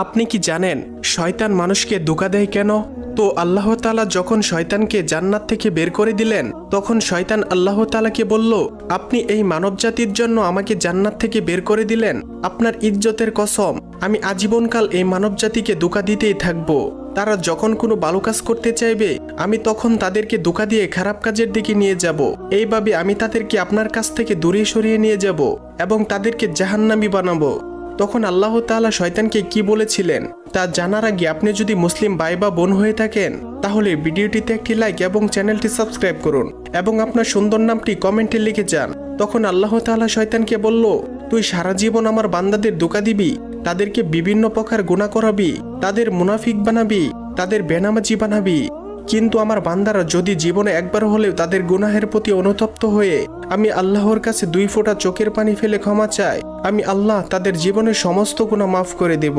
আপনি কি জানেন শয়তান মানুষকে ধোঁকা দেয় কেন? তো আল্লাহ তাআলা যখন শয়তানকে জান্নাত থেকে বের করে দিলেন, তখন শয়তান আল্লাহ তাআলাকে বলল, আপনি এই মানবজাতির জন্য আমাকে জান্নাত থেকে বের করে দিলেন, আপনার ইজ্জতের কসম, আমি আজীবনকাল এই মানবজাতিকে ধোঁকা দিতেই থাকবো। তারা যখন কোনো ভালো কাজ করতে চাইবে, আমি তখন তাদেরকে ধোঁকা দিয়ে খারাপ কাজের দিকে নিয়ে যাব। এইভাবে আমি তাদেরকে আপনার কাছ থেকে দূরে সরিয়ে নিয়ে যাব এবং তাদেরকে জাহান্নামী বানাবো। তখন আল্লাহ তাআলা শয়তানকে কি বলেছিলেন তা জানার আগে আপনি যদি মুসলিম ভাই বা বোন হয়ে থাকেন, তাহলে ভিডিওটিতে একটি লাইক এবং চ্যানেলটি সাবস্ক্রাইব করুন এবং আপনার সুন্দর নামটি কমেন্টে লিখে যান। তখন আল্লাহ তাআলা শয়তানকে বলল, তুই সারা জীবন আমার বান্দাদের ধোঁকা দিবি, তাদেরকে বিভিন্ন প্রকার গুনাহ করাবি, তাদের মুনাফিক বানাবি, তাদের বেনামাজি বানাবি। কিন্তু আমার বান্দারা যদি জীবনে একবার হলেও তাদের গুনাহের প্রতি অনুতপ্ত হয়ে আমি আল্লাহর কাছে 2 ফোঁটা চোখের পানি ফেলে ক্ষমা চায়, আমি আল্লাহ তাদের জীবনের সমস্ত গুনাহ মাফ করে দেব।